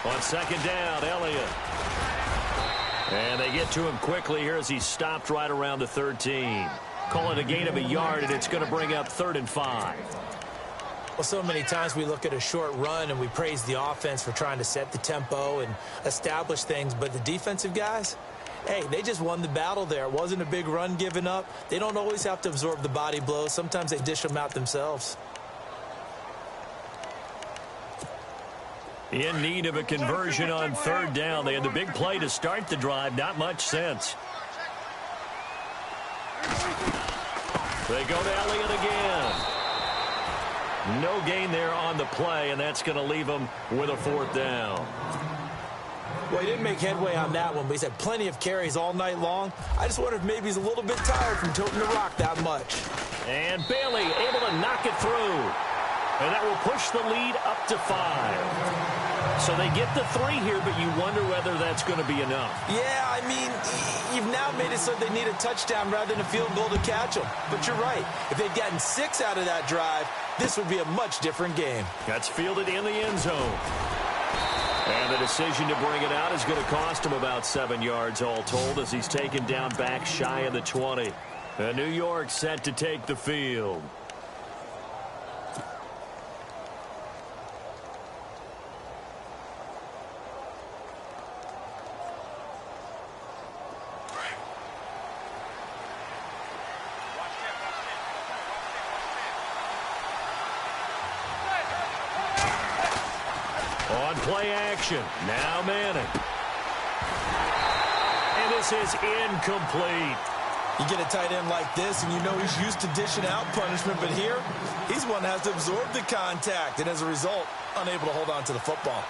On 2nd down, Elliott. And they get to him quickly here as he's stopped right around the 13. Call it a gain of a yard, and it's going to bring up 3rd and 5. Well, so many times we look at a short run and we praise the offense for trying to set the tempo and establish things, but the defensive guys, hey, they just won the battle there. It wasn't a big run given up. They don't always have to absorb the body blows. Sometimes they dish them out themselves. In need of a conversion on 3rd down. They had the big play to start the drive. Not much sense. They go to Elliott again. No gain there on the play, and that's going to leave them with a 4th down. Well, he didn't make headway on that one, but he's had plenty of carries all night long. I just wonder if maybe he's a little bit tired from toting the rock that much. And Bailey able to knock it through. And that will push the lead up to 5. So they get the 3 here, but you wonder whether that's going to be enough. Yeah, I mean, you've now made it so they need a touchdown rather than a field goal to catch them. But you're right. If they'd gotten 6 out of that drive, this would be a much different game. That's fielded in the end zone. And the decision to bring it out is going to cost him about 7 yards all told as he's taken down back shy of the 20. And New York set to take the field. Play action. Now Manning. And this is incomplete. You get a tight end like this, and you know he's used to dishing out punishment, but here, he's one that has to absorb the contact, and as a result, unable to hold on to the football.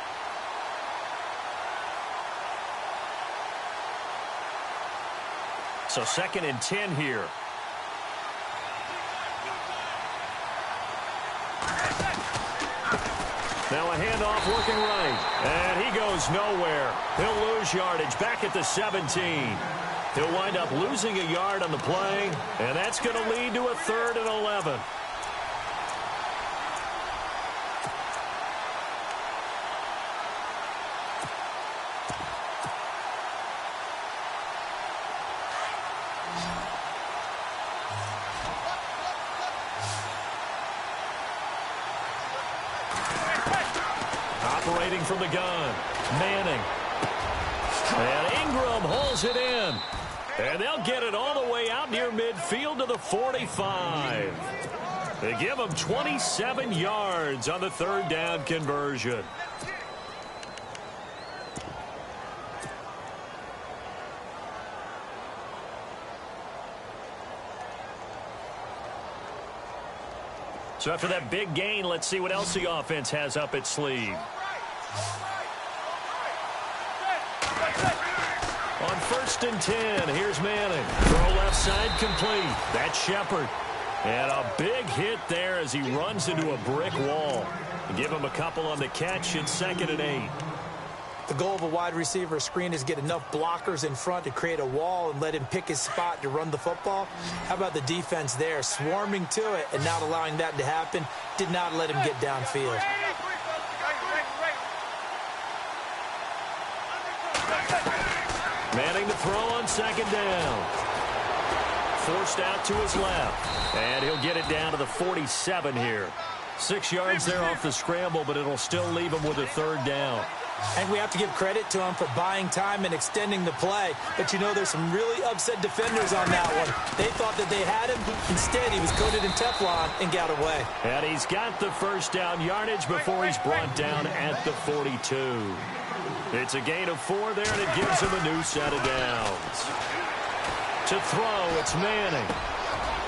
So 2nd and 10 here. Now a handoff working right. And he goes nowhere. He'll lose yardage back at the 17. He'll wind up losing a yard on the play. And that's going to lead to a 3rd and 11. Operating from the gun, Manning. And Ingram holds it in. And they'll get it all the way out near midfield to the 45. They give them 27 yards on the third down conversion. So after that big gain, let's see what else the offense has up its sleeve. On 1st and 10, here's Manning. Throw left side complete. That's Shepard. And a big hit there as he runs into a brick wall. Give him a couple on the catch. It's 2nd and 8. The goal of a wide receiver screen is get enough blockers in front to create a wall and let him pick his spot to run the football. How about the defense there, swarming to it and not allowing that to happen? Did not let him get downfield. Manning to throw on 2nd down. Forced out to his left. And he'll get it down to the 47 here. 6 yards there off the scramble, but it'll still leave him with a 3rd down. And we have to give credit to him for buying time and extending the play. But, you know, there's some really upset defenders on that one. They thought that they had him. Instead, he was coated in Teflon and got away. And he's got the 1st down yardage before he's brought down at the 42. It's a gain of 4 there, and it gives him a new set of downs. To throw, it's Manning.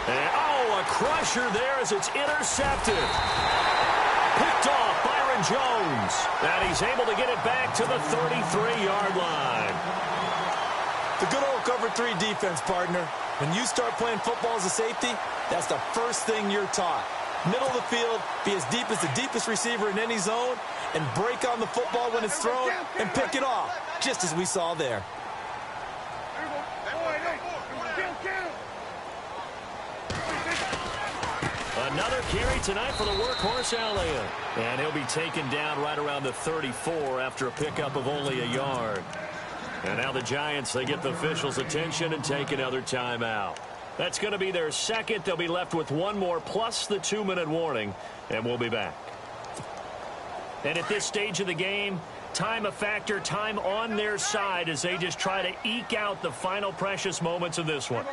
And, a crusher there as it's intercepted. Picked off Byron Jones. And he's able to get it back to the 33-yard line. The good old cover 3 defense, partner. When you start playing football as a safety, that's the first thing you're taught. Middle of the field, be as deep as the deepest receiver in any zone, and break on the football when it's thrown and pick it off, just as we saw there. Another carry tonight for the workhorse Elliott. And he'll be taken down right around the 34 after a pickup of only a yard. And now the Giants, they get the officials' attention and take another timeout. That's going to be their second. They'll be left with one more plus the 2-minute warning, and we'll be back. And at this stage of the game, time a factor, time on their side as they just try to eke out the final precious moments of this one.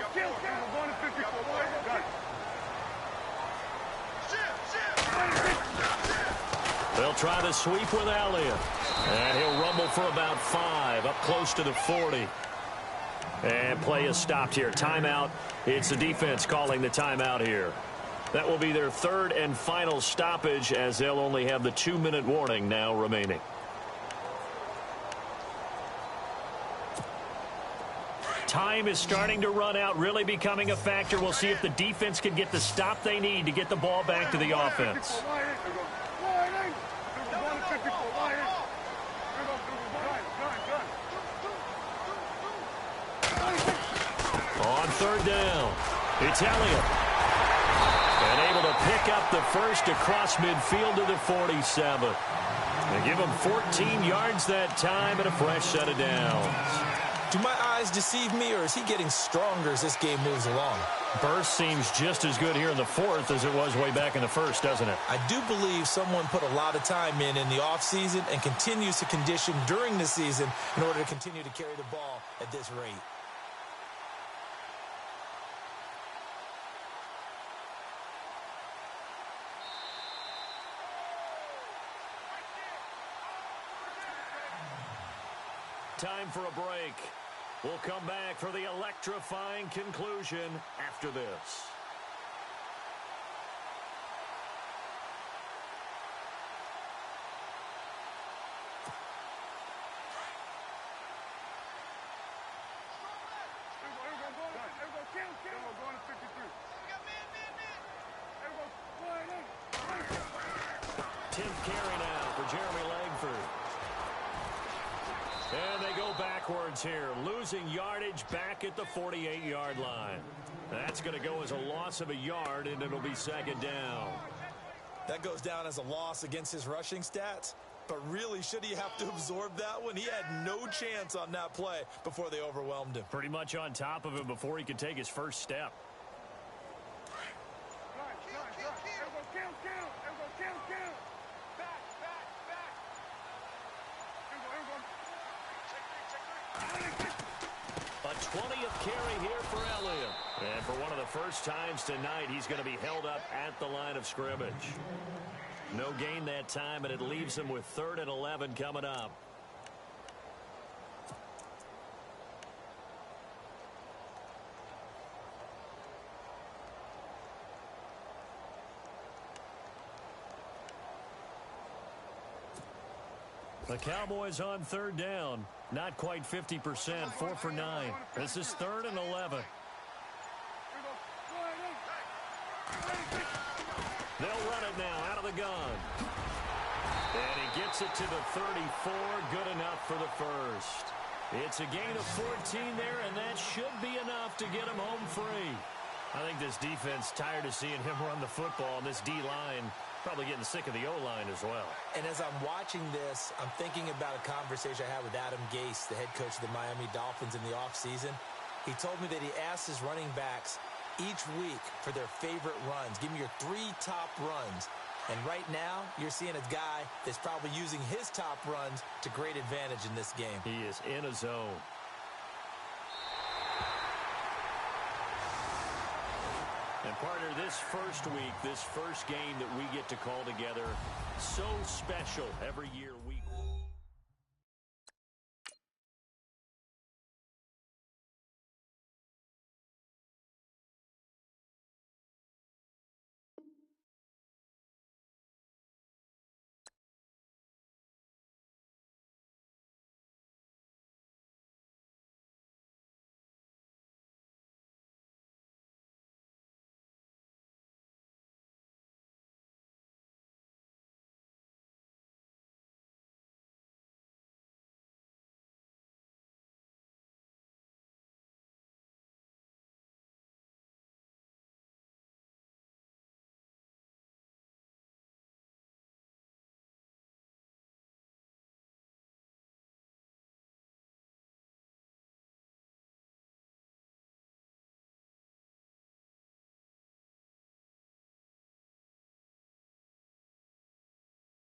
They'll try the sweep with Elliott. And he'll rumble for about 5, up close to the 40. And play is stopped here. Timeout. It's the defense calling the timeout here. That will be their 3rd and final stoppage as they'll only have the 2-minute warning now remaining. Time is starting to run out, really becoming a factor. We'll see if the defense can get the stop they need to get the ball back to the offense. On 3rd down, it's Elliott. And able to pick up the first across midfield to the 47. They give him 14 yards that time and a fresh set of downs. Do my eyes deceive me, or is he getting stronger as this game moves along? Burst seems just as good here in the 4th as it was way back in the 1st, doesn't it? I do believe someone put a lot of time in the offseason and continues to condition during the season in order to continue to carry the ball at this rate. Time for a break. We'll come back for the electrifying conclusion after this. Carry now for Jeremy Langford. And they go backwards here, losing yardage back at the 48-yard line. That's going to go as a loss of a yard, and it'll be 2nd down. That goes down as a loss against his rushing stats. But really, should he have to absorb that one? He had no chance on that play before they overwhelmed him. Pretty much on top of him before he could take his first step. A 20th carry here for Elliott. And for one of the first times tonight, he's going to be held up at the line of scrimmage. No gain that time, and it leaves him with 3rd and 11 coming up. The Cowboys on 3rd down. Not quite 50%, 4 for 9. This is 3rd and 11. They'll run it now out of the gun. And he gets it to the 34. Good enough for the first. It's a gain of 14 there, and that should be enough to get him home free. I think this defense tired of seeing him run the football, and this D-line probably getting sick of the O-line as well. And as I'm watching this, I'm thinking about a conversation I had with Adam Gase, the head coach of the Miami Dolphins in the offseason. He told me that he asked his running backs each week for their favorite runs. Give me your 3 top runs. And right now, you're seeing a guy that's probably using his top runs to great advantage in this game. He is in a zone. And partner, this first week, this first game that we get to call together, so special every year, week 1.